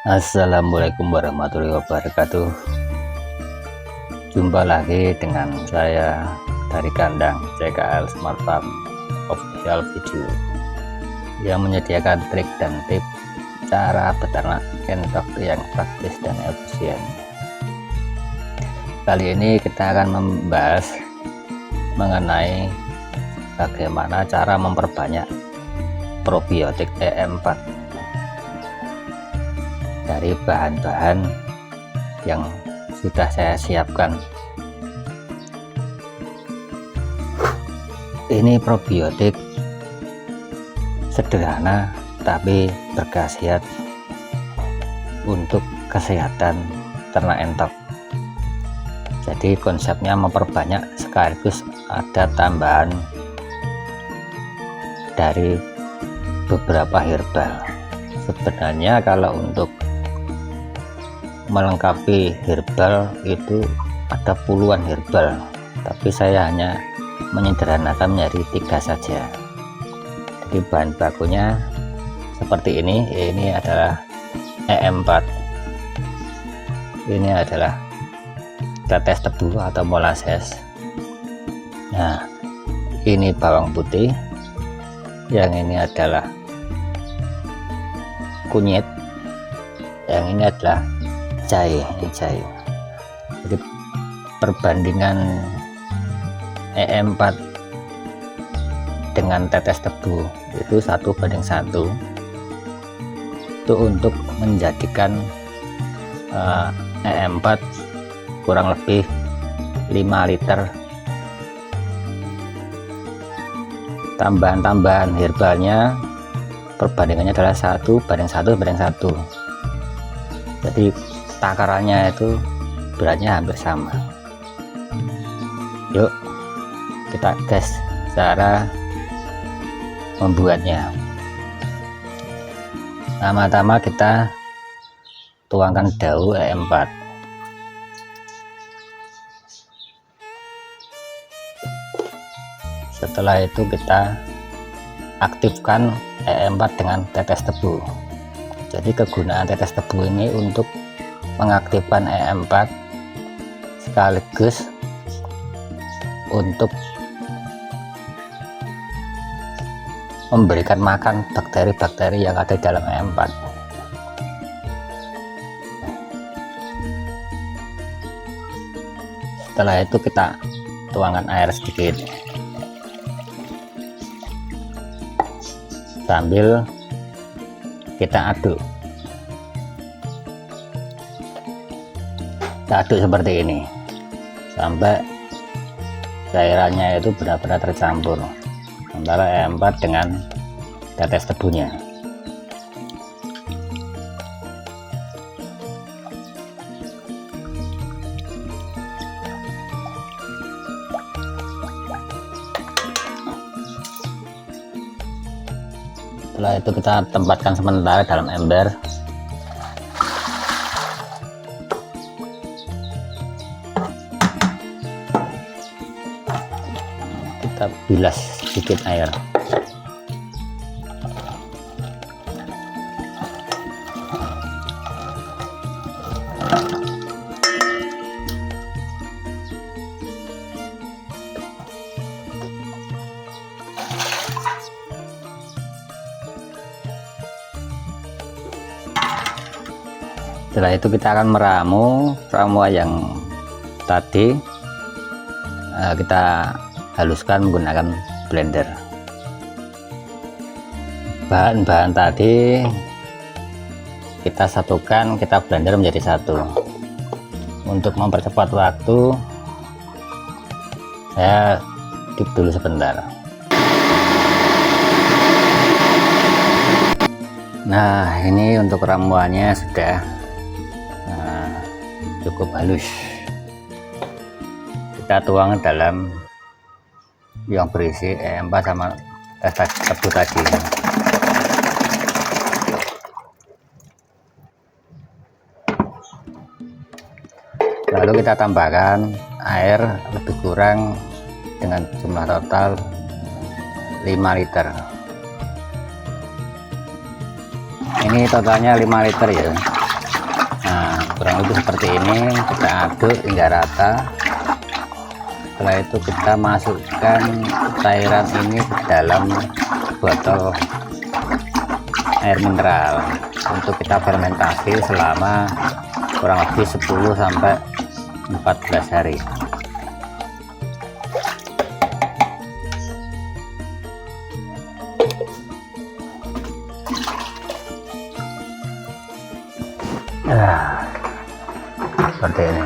Assalamualaikum warahmatullahi wabarakatuh. Jumpa lagi dengan saya dari kandang CKL Smart Farm Official Video yang menyediakan trik dan tips cara beternak entok yang praktis dan efisien. Kali ini kita akan membahas mengenai bagaimana cara memperbanyak probiotik EM4 dari bahan-bahan yang sudah saya siapkan. Ini probiotik sederhana tapi berkhasiat untuk kesehatan ternak entok. Jadi konsepnya memperbanyak sekaligus ada tambahan dari beberapa herbal. Sebenarnya kalau untuk melengkapi herbal itu ada puluhan herbal, tapi saya hanya menyederhanakan menjadi 3 saja. Jadi bahan bakunya seperti ini adalah EM4, ini adalah tetes tebu atau molasses. Nah, ini bawang putih, yang ini adalah kunyit, yang ini adalah jahe. Jadi perbandingan EM4 dengan tetes tebu itu 1:1. Itu untuk menjadikan EM4 kurang lebih 5 liter. Tambahan-tambahan herbalnya perbandingannya adalah 1:1. Jadi takarannya itu beratnya hampir sama. Yuk kita gas cara membuatnya. Pertama-tama kita tuangkan daun EM4. Setelah itu kita aktifkan EM4 dengan tetes tebu. Jadi kegunaan tetes tebu ini untuk mengaktifkan EM4 sekaligus untuk memberikan makan bakteri-bakteri yang ada di dalam EM4. Setelah itu kita tuangkan air sedikit sambil kita aduk. Kita aduk seperti ini sampai cairannya itu benar-benar tercampur antara EM4 dengan tetes tebunya. Setelah itu kita tempatkan sementara dalam ember. Kita bilas sedikit air. Setelah itu kita akan meramu ramuan yang tadi kita haluskan menggunakan blender. Bahan-bahan tadi kita satukan, kita blender menjadi satu. Untuk mempercepat waktu saya dip dulu sebentar. Nah, ini untuk ramuannya sudah cukup halus. Kita tuang dalam yang berisi EM4 sama tetes tebu tadi. Lalu kita tambahkan air lebih kurang dengan jumlah total 5 liter. Ini totalnya 5 liter ya. itu seperti ini, kita aduk hingga rata. Setelah itu kita masukkan cairan ini ke dalam botol air mineral untuk kita fermentasi selama kurang lebih 10 sampai 14 hari. Nah, seperti ini.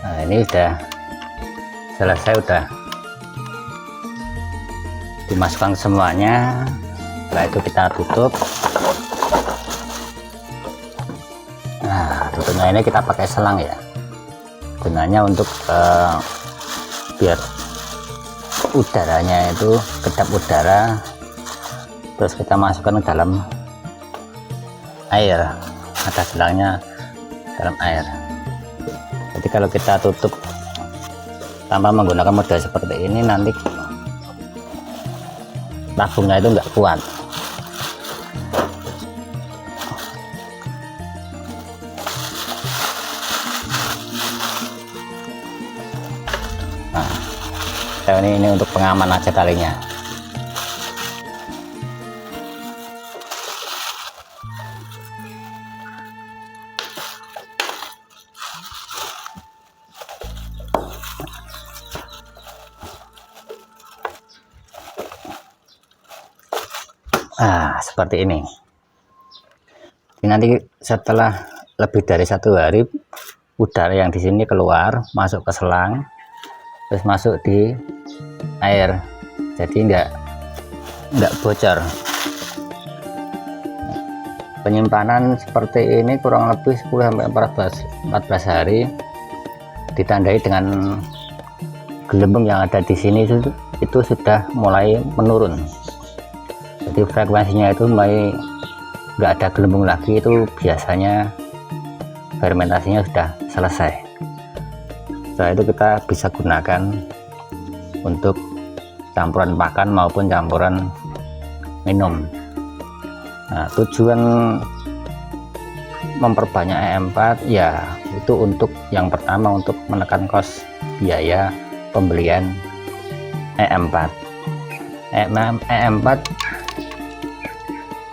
Nah, ini sudah selesai, udah dimasukkan semuanya. Setelah itu kita tutup. Nah, tutupnya ini kita pakai selang ya, gunanya untuk biar udaranya itu kedap udara, terus kita masukkan ke dalam air, ada selangnya dalam air. Jadi kalau kita tutup tanpa menggunakan model seperti ini, nanti tabungnya itu nggak kuat. Nah, ini untuk pengaman aja talinya. Nah, seperti ini. Jadi nanti setelah lebih dari 1 hari, udara yang di sini keluar masuk ke selang, terus masuk di air, jadi nggak bocor. Penyimpanan seperti ini kurang lebih 10 sampai 14 hari, ditandai dengan gelembung yang ada di sini itu sudah mulai menurun. Jadi frekuensinya itu mulai nggak ada gelembung lagi, itu biasanya fermentasinya sudah selesai. Setelah itu kita bisa gunakan untuk campuran pakan maupun campuran minum. Nah, tujuan memperbanyak E4 ya itu untuk yang pertama untuk menekan kos biaya pembelian E4. E4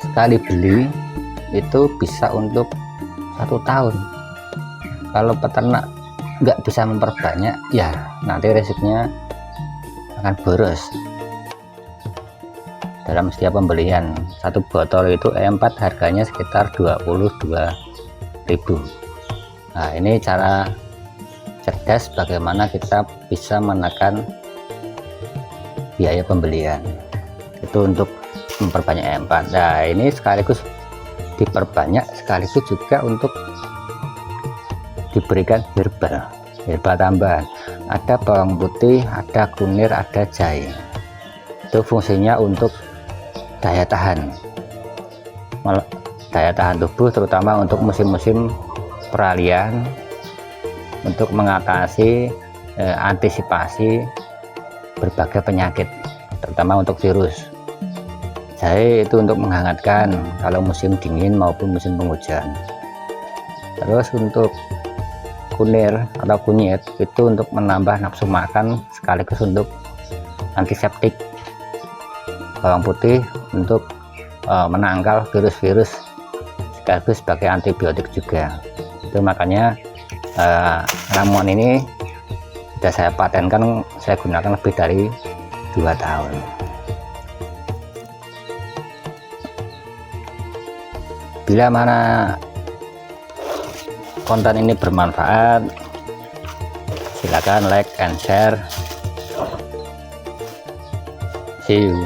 sekali beli itu bisa untuk 1 tahun. Kalau peternak nggak bisa memperbanyak, ya nanti resikonya akan boros. Dalam setiap pembelian 1 botol itu E4 harganya sekitar 22.000. Nah, ini cara cerdas bagaimana kita bisa menekan biaya pembelian itu untuk memperbanyak E4. Nah, ini sekaligus diperbanyak, sekaligus juga untuk diberikan herbal tambahan. Ada bawang putih, ada kunir, ada jahe. Itu fungsinya untuk daya tahan tubuh, terutama untuk musim-musim peralihan, untuk mengatasi antisipasi berbagai penyakit, terutama untuk virus. Jahe itu untuk menghangatkan kalau musim dingin maupun musim penghujan. Terus untuk kunir atau kunyit itu untuk menambah nafsu makan, sekaligus untuk antiseptik. Bawang putih untuk menangkal virus-virus, sekaligus sebagai antibiotik juga. Itu makanya ramuan ini sudah saya patenkan, saya gunakan lebih dari 2 tahun. Bila mana konten ini bermanfaat, silakan like and share. See you.